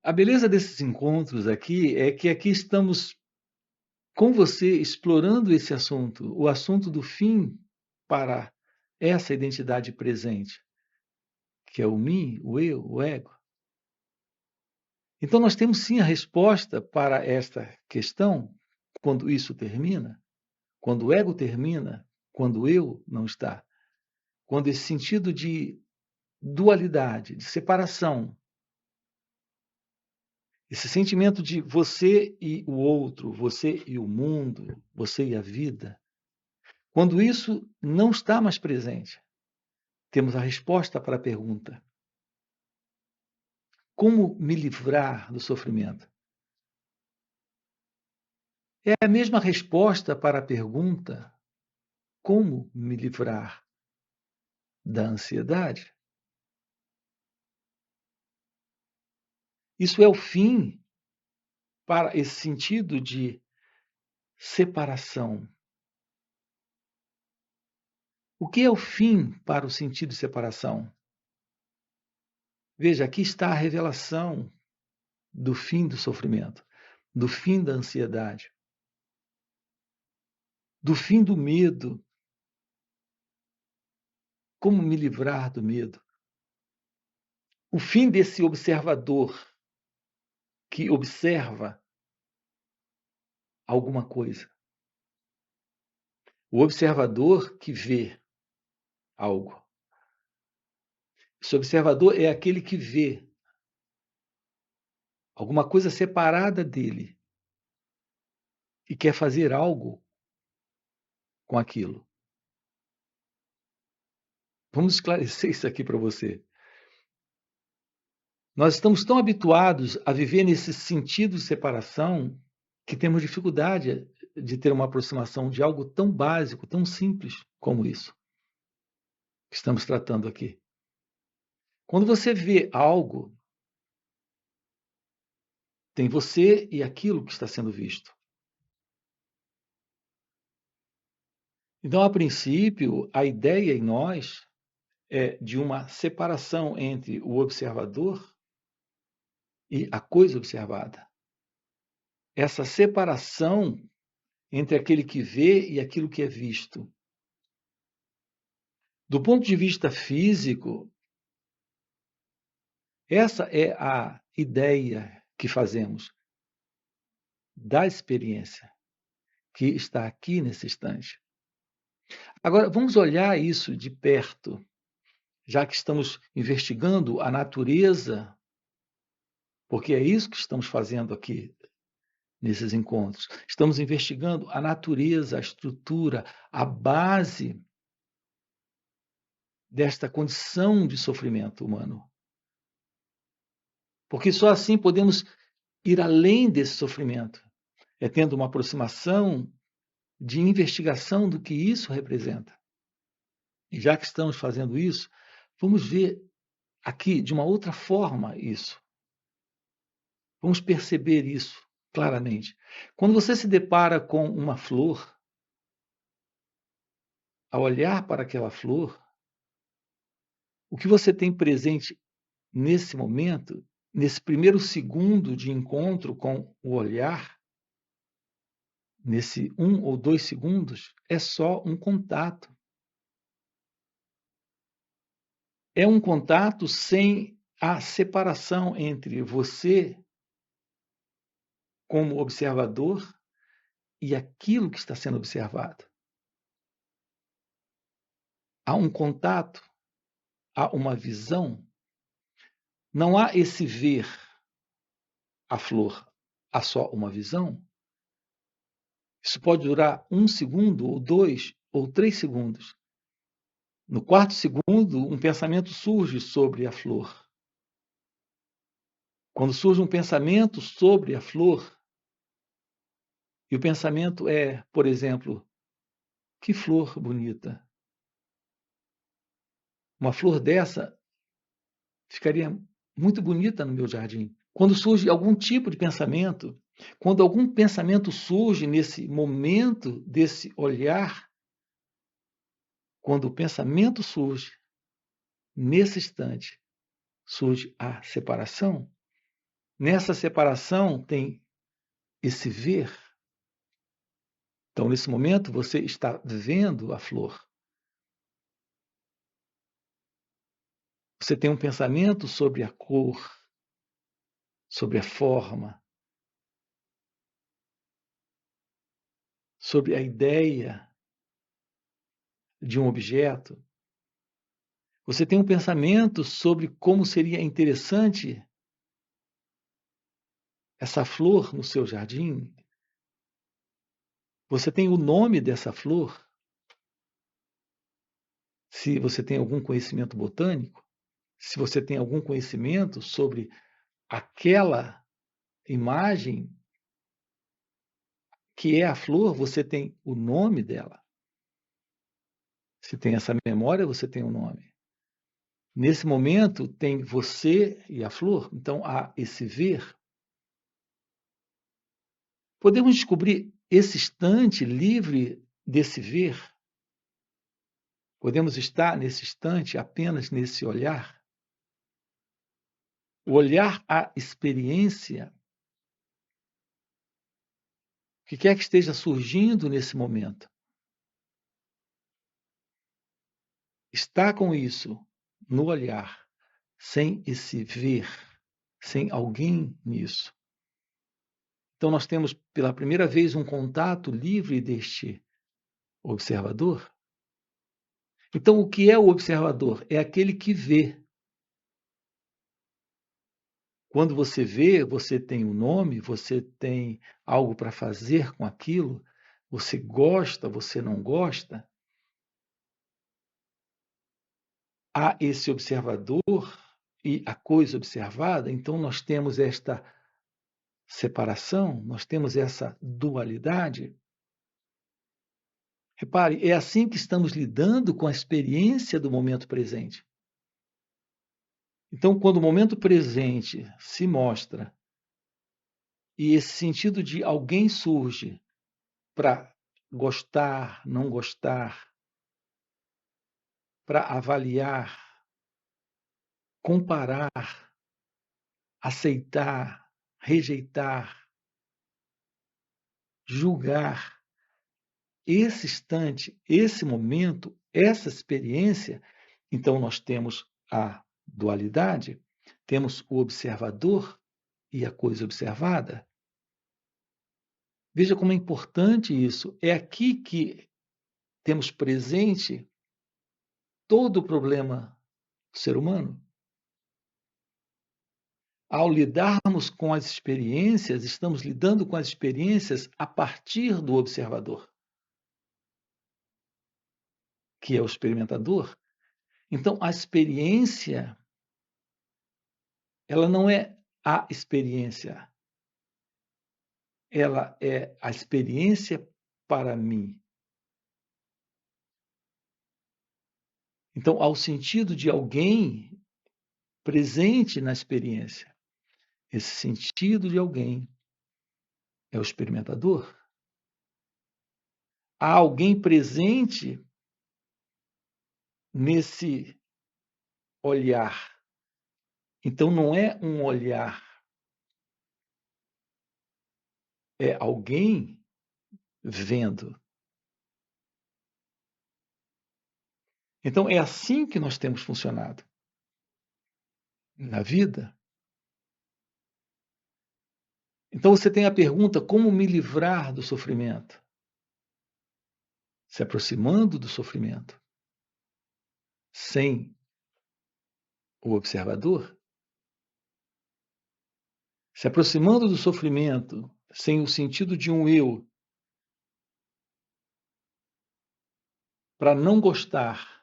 A beleza desses encontros aqui é que aqui estamos com você explorando esse assunto, o assunto do fim para essa identidade presente, que é o mim, o eu, o ego. Então nós temos sim a resposta para esta questão quando isso termina, quando o ego termina, quando o eu não está, quando esse sentido de dualidade, de separação, esse sentimento de você e o outro, você e o mundo, você e a vida, quando isso não está mais presente, temos a resposta para a pergunta: como me livrar do sofrimento? É a mesma resposta para a pergunta: como me livrar da ansiedade? Isso é o fim para esse sentido de separação. O que é o fim para o sentido de separação? Veja, aqui está a revelação do fim do sofrimento, do fim da ansiedade, do fim do medo. Como me livrar do medo? O fim desse observador que observa alguma coisa. O observador que vê algo. Esse observador é aquele que vê alguma coisa separada dele e quer fazer algo com aquilo. Vamos esclarecer isso aqui para você. Nós estamos tão habituados a viver nesse sentido de separação que temos dificuldade de ter uma aproximação de algo tão básico, tão simples como isso que estamos tratando aqui. Quando você vê algo, tem você e aquilo que está sendo visto. Então, a princípio, a ideia em nós é de uma separação entre o observador e a coisa observada. Essa separação entre aquele que vê e aquilo que é visto. Do ponto de vista físico, essa é a ideia que fazemos da experiência que está aqui nesse instante. Agora, vamos olhar isso de perto, já que estamos investigando a natureza, porque é isso que estamos fazendo aqui nesses encontros. Estamos investigando a natureza, a estrutura, a base desta condição de sofrimento humano. Porque só assim podemos ir além desse sofrimento, é tendo uma aproximação de investigação do que isso representa. E já que estamos fazendo isso, vamos ver aqui de uma outra forma isso. Vamos perceber isso claramente. Quando você se depara com uma flor, ao olhar para aquela flor, o que você tem presente nesse momento, nesse primeiro segundo de encontro com o olhar, nesse 1 ou 2 segundos, é só um contato. É um contato sem a separação entre você, como observador, e aquilo que está sendo observado. Há um contato, há uma visão. Não há esse ver a flor, há só uma visão. Isso pode durar 1 segundo, ou 2 ou 3 segundos. No quarto segundo, um pensamento surge sobre a flor. Quando surge um pensamento sobre a flor, e o pensamento é, por exemplo, que flor bonita. Uma flor dessa ficaria muito bonita no meu jardim. Quando surge algum tipo de pensamento, quando algum pensamento surge nesse momento desse olhar, quando o pensamento surge, nesse instante, surge a separação. Nessa separação tem esse ver. Então, nesse momento, você está vendo a flor. Você tem um pensamento sobre a cor, sobre a forma, sobre a ideia de um objeto. Você tem um pensamento sobre como seria interessante essa flor no seu jardim. Você tem o nome dessa flor, se você tem algum conhecimento botânico, se você tem algum conhecimento sobre aquela imagem que é a flor, você tem o nome dela. Se tem essa memória, você tem o nome. Nesse momento, tem você e a flor, então há esse ver. Podemos descobrir esse instante livre desse ver? Podemos estar nesse instante apenas nesse olhar? O olhar à experiência, o que quer que esteja surgindo nesse momento, está com isso no olhar, sem esse ver, sem alguém nisso. Então, nós temos pela primeira vez um contato livre deste observador. Então, o que é o observador? É aquele que vê. Quando você vê, você tem um nome, você tem algo para fazer com aquilo, você gosta, você não gosta. Há esse observador e a coisa observada, então nós temos esta separação, nós temos essa dualidade. Repare, é assim que estamos lidando com a experiência do momento presente. Então, quando o momento presente se mostra e esse sentido de alguém surge para gostar, não gostar, para avaliar, comparar, aceitar, rejeitar, julgar, esse instante, esse momento, essa experiência, então nós temos a dualidade, temos o observador e a coisa observada. Veja como é importante isso. É aqui que temos presente todo o problema do ser humano. Ao lidarmos com as experiências, estamos lidando com as experiências a partir do observador, que é o experimentador. Então, a experiência, ela não é a experiência, ela é a experiência para mim. Então, há o sentido de alguém presente na experiência. Esse sentido de alguém é o experimentador. Há alguém presente nesse olhar. Então, não é um olhar, é alguém vendo. Então, é assim que nós temos funcionado na vida. Então, você tem a pergunta: como me livrar do sofrimento? Se aproximando do sofrimento, sem o observador, se aproximando do sofrimento, sem o sentido de um eu, para não gostar,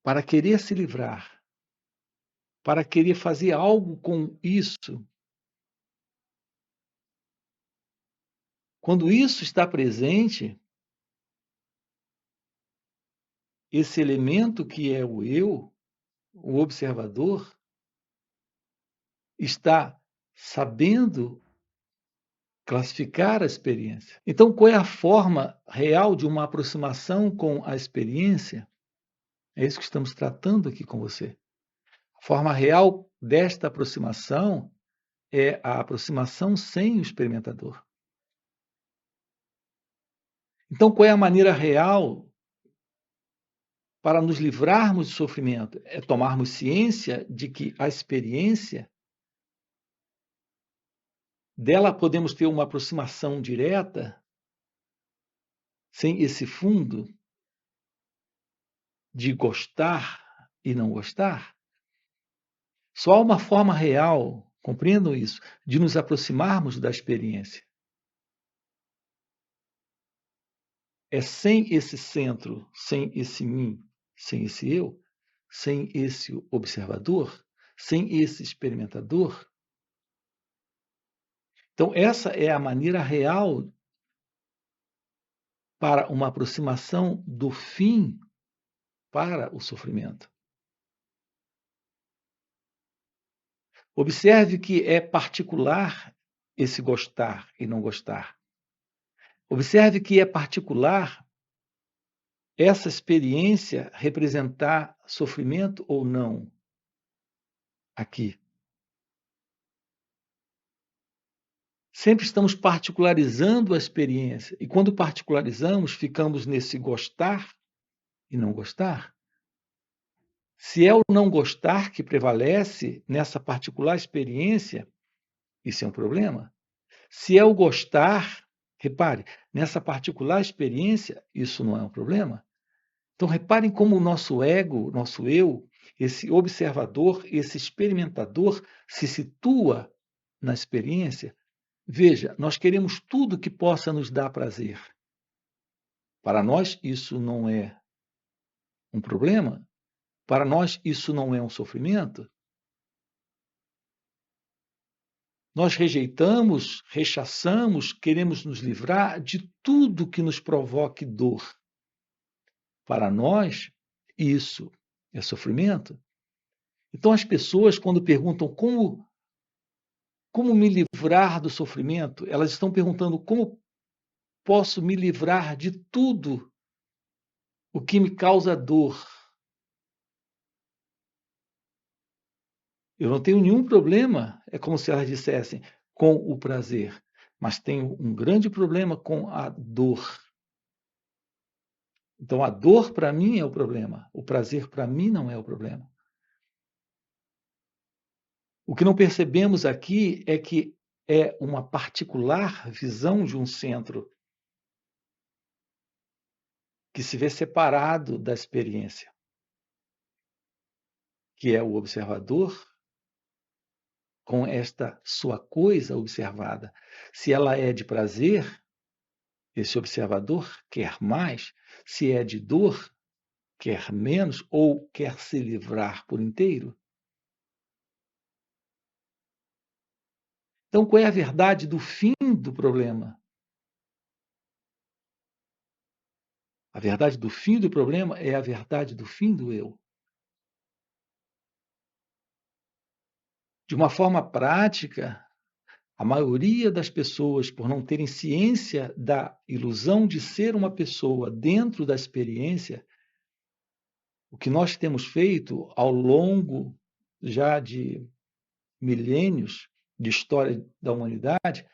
para querer se livrar, para querer fazer algo com isso. Quando isso está presente, esse elemento que é o eu, o observador, está sabendo classificar a experiência. Então, qual é a forma real de uma aproximação com a experiência? É isso que estamos tratando aqui com você. A forma real desta aproximação é a aproximação sem o experimentador. Então, qual é a maneira real para nos livrarmos do sofrimento? É tomarmos ciência de que a experiência dela podemos ter uma aproximação direta, sem esse fundo de gostar e não gostar. Só há uma forma real, compreendam isso, de nos aproximarmos da experiência. É sem esse centro, sem esse mim, sem esse eu, sem esse observador, sem esse experimentador. Então, essa é a maneira real para uma aproximação do fim para o sofrimento. Observe que é particular esse gostar e não gostar. Observe que é particular essa experiência representar sofrimento ou não aqui. Sempre estamos particularizando a experiência, e quando particularizamos, ficamos nesse gostar e não gostar. Se é o não gostar que prevalece nessa particular experiência, isso é um problema. Se é o gostar, repare, nessa particular experiência, isso não é um problema. Então, reparem como o nosso ego, nosso eu, esse observador, esse experimentador, se situa na experiência. Veja, nós queremos tudo que possa nos dar prazer. Para nós, isso não é um problema? Para nós, isso não é um sofrimento? Nós rejeitamos, rechaçamos, queremos nos livrar de tudo que nos provoque dor. Para nós, isso é sofrimento? Então, as pessoas, quando perguntam como me livrar do sofrimento, elas estão perguntando como posso me livrar de tudo o que me causa dor. Eu não tenho nenhum problema, é como se elas dissessem, com o prazer, mas tenho um grande problema com a dor. Então, a dor para mim é o problema, o prazer para mim não é o problema. O que não percebemos aqui é que é uma particular visão de um centro que se vê separado da experiência, que é o observador com esta sua coisa observada. Se ela é de prazer, esse observador quer mais. Se é de dor, quer menos ou quer se livrar por inteiro. Então, qual é a verdade do fim do problema? A verdade do fim do problema é a verdade do fim do eu. De uma forma prática, a maioria das pessoas, por não terem ciência da ilusão de ser uma pessoa dentro da experiência, o que nós temos feito ao longo já de milênios de história da humanidade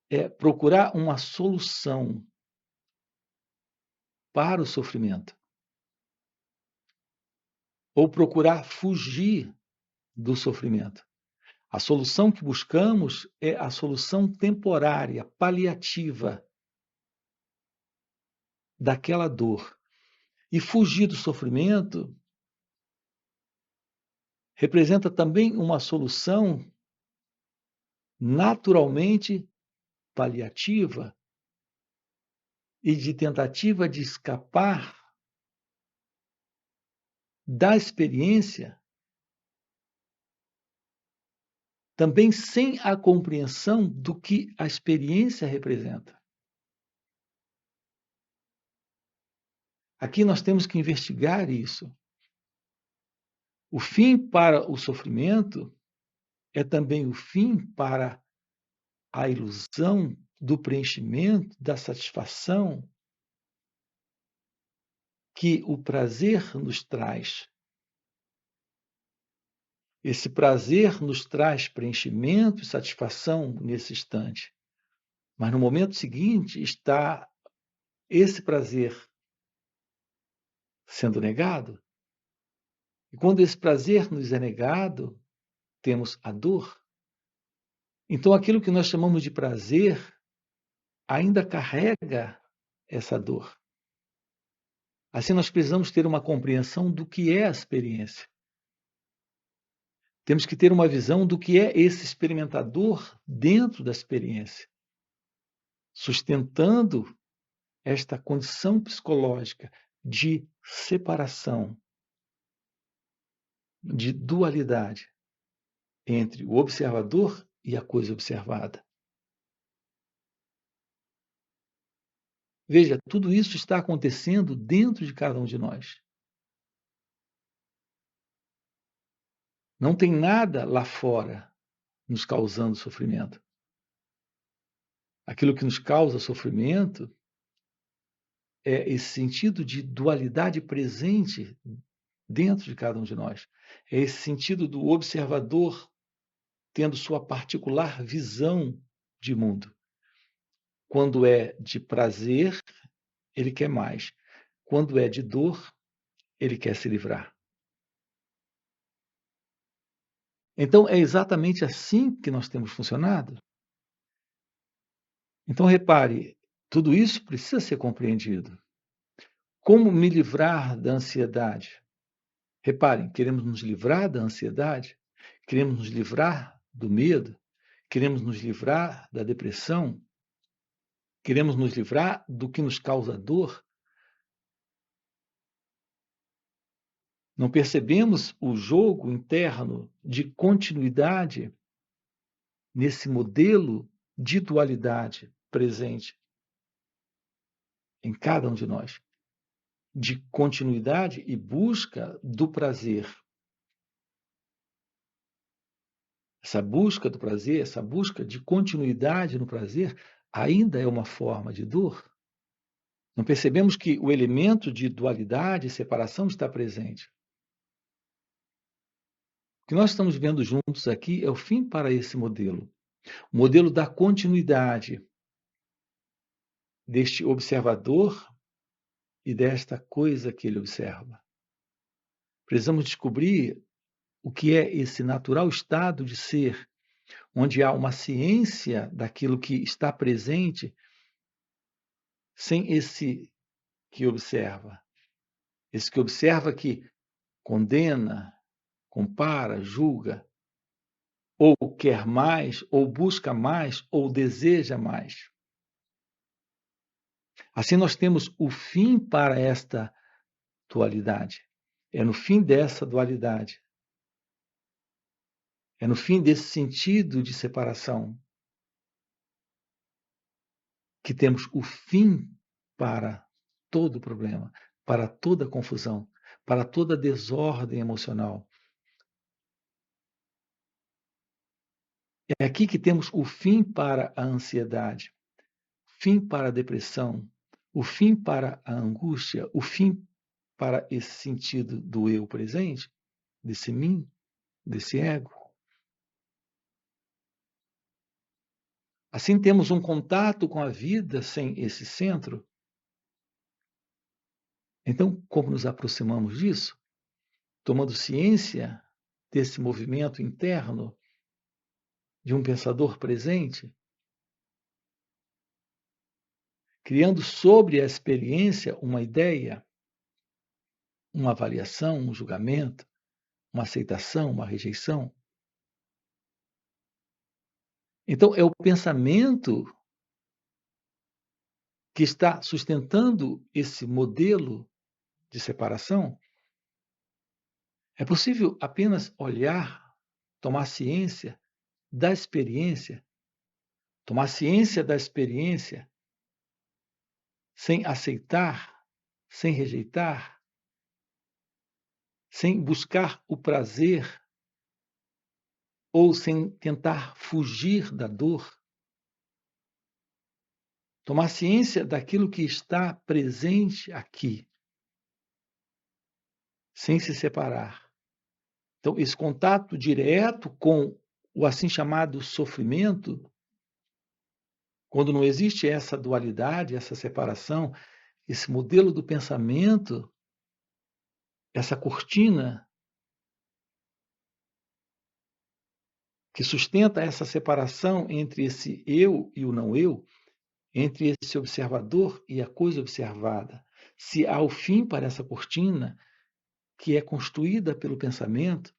é procurar uma solução para o sofrimento ou procurar fugir do sofrimento. A solução que buscamos é a solução temporária, paliativa daquela dor. E fugir do sofrimento representa também uma solução naturalmente paliativa e de tentativa de escapar da experiência, também sem a compreensão do que a experiência representa. Aqui nós temos que investigar isso. O fim para o sofrimento é também o fim para a ilusão do preenchimento, da satisfação que o prazer nos traz. Esse prazer nos traz preenchimento e satisfação nesse instante. Mas no momento seguinte está esse prazer sendo negado. E quando esse prazer nos é negado, temos a dor. Então aquilo que nós chamamos de prazer ainda carrega essa dor. Assim, nós precisamos ter uma compreensão do que é a experiência. Temos que ter uma visão do que é esse experimentador dentro da experiência, sustentando esta condição psicológica de separação, de dualidade entre o observador e a coisa observada. Veja, tudo isso está acontecendo dentro de cada um de nós. Não tem nada lá fora nos causando sofrimento. Aquilo que nos causa sofrimento é esse sentido de dualidade presente dentro de cada um de nós. É esse sentido do observador tendo sua particular visão de mundo. Quando é de prazer, ele quer mais. Quando é de dor, ele quer se livrar. Então, é exatamente assim que nós temos funcionado. Então, repare, tudo isso precisa ser compreendido. Como me livrar da ansiedade? Reparem, queremos nos livrar da ansiedade, queremos nos livrar do medo, queremos nos livrar da depressão, queremos nos livrar do que nos causa dor. Não percebemos o jogo interno de continuidade nesse modelo de dualidade presente em cada um de nós, de continuidade e busca do prazer. Essa busca do prazer, essa busca de continuidade no prazer, ainda é uma forma de dor. Não percebemos que o elemento de dualidade e separação está presente. O que nós estamos vendo juntos aqui é o fim para esse modelo. O modelo da continuidade deste observador e desta coisa que ele observa. Precisamos descobrir o que é esse natural estado de ser, onde há uma ciência daquilo que está presente, sem esse que observa. Esse que observa que condena, compara, julga, ou quer mais, ou busca mais, ou deseja mais. Assim, nós temos o fim para esta dualidade. É no fim dessa dualidade. É no fim desse sentido de separação que temos o fim para todo problema, para toda confusão, para toda desordem emocional. É aqui que temos o fim para a ansiedade, fim para a depressão, o fim para a angústia, o fim para esse sentido do eu presente, desse mim, desse ego. Assim, temos um contato com a vida sem esse centro. Então, como nos aproximamos disso? Tomando ciência desse movimento interno de um pensador presente, criando sobre a experiência uma ideia, uma avaliação, um julgamento, uma aceitação, uma rejeição. Então, é o pensamento que está sustentando esse modelo de separação. É possível apenas olhar, tomar ciência da experiência, tomar ciência da experiência sem aceitar, sem rejeitar, sem buscar o prazer ou sem tentar fugir da dor. Tomar ciência daquilo que está presente aqui, sem se separar, Então, esse contato direto com o assim chamado sofrimento, quando não existe essa dualidade, essa separação, esse modelo do pensamento, essa cortina que sustenta essa separação entre esse eu e o não eu, entre esse observador e a coisa observada. Se há o fim para essa cortina, que é construída pelo pensamento,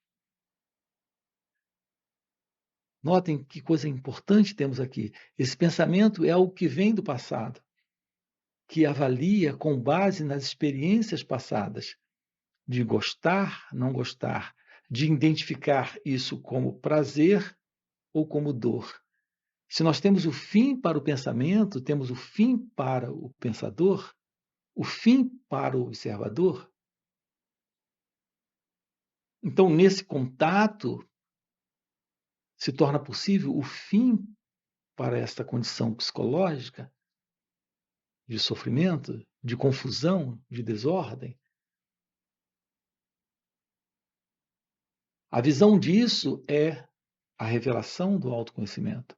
notem que coisa importante temos aqui. Esse pensamento é algo que vem do passado, que avalia com base nas experiências passadas, de gostar, não gostar, de identificar isso como prazer ou como dor. Se nós temos o fim para o pensamento, temos o fim para o pensador, o fim para o observador. Então, nesse contato, se torna possível o fim para esta condição psicológica de sofrimento, de confusão, de desordem. A visão disso é a revelação do autoconhecimento.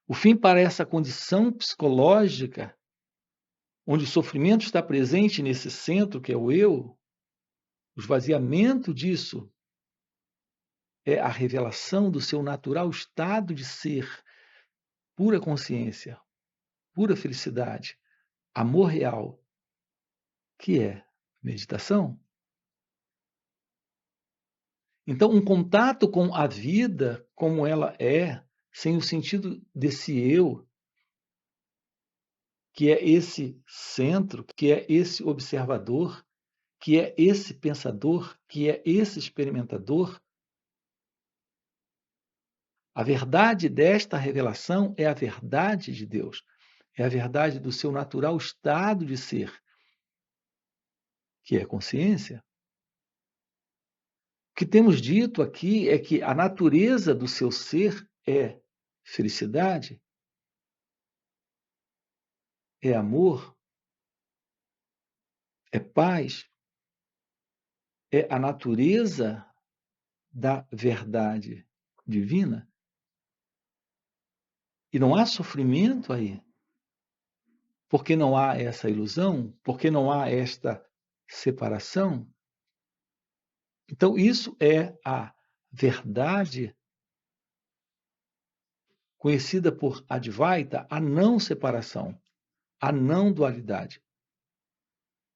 O fim para essa condição psicológica, onde o sofrimento está presente nesse centro que é o eu, o esvaziamento disso é a revelação do seu natural estado de ser, pura consciência, pura felicidade, amor real, que é meditação. Então, um contato com a vida como ela é, sem o sentido desse eu, que é esse centro, que é esse observador, que é esse pensador, que é esse experimentador. A verdade desta revelação é a verdade de Deus, é a verdade do seu natural estado de ser, que é a consciência. O que temos dito aqui é que a natureza do seu ser é felicidade, é amor, é paz, é a natureza da verdade divina. E não há sofrimento aí, porque não há essa ilusão, porque não há esta separação. Então, isso é a verdade conhecida por Advaita, a não separação, a não dualidade.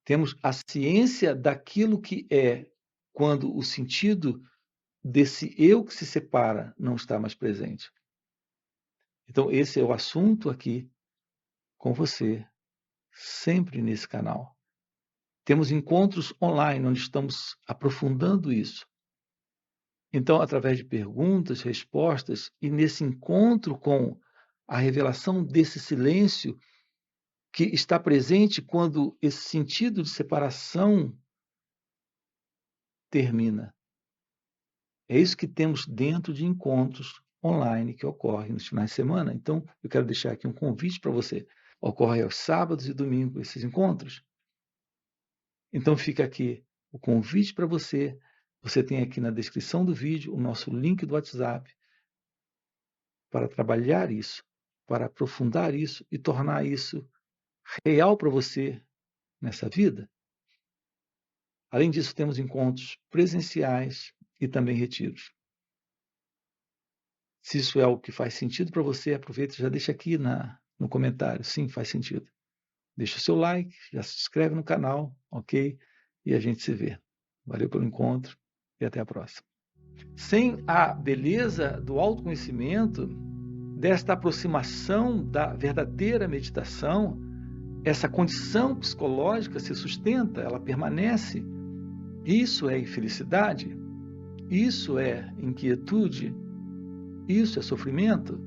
Temos a ciência daquilo que é quando o sentido desse eu que se separa não está mais presente. Então, esse é o assunto aqui com você, sempre nesse canal. Temos encontros online, onde estamos aprofundando isso. Então, através de perguntas, respostas, e nesse encontro com a revelação desse silêncio que está presente quando esse sentido de separação termina. É isso que temos dentro de encontros online que ocorrem nos finais de semana. Então, eu quero deixar aqui um convite para você. Ocorre aos sábados e domingos esses encontros. Então, fica aqui o convite para você. Você tem aqui na descrição do vídeo o nosso link do WhatsApp para trabalhar isso, para aprofundar isso e tornar isso real para você nessa vida. Além disso, temos encontros presenciais e também retiros. Se isso é algo que faz sentido para você, aproveita e já deixa aqui no comentário. Sim, faz sentido. Deixa o seu like, já se inscreve no canal, ok? E a gente se vê. Valeu pelo encontro e até a próxima. Sem a beleza do autoconhecimento, desta aproximação da verdadeira meditação, essa condição psicológica se sustenta, ela permanece. Isso é infelicidade, isso é inquietude, isso é sofrimento.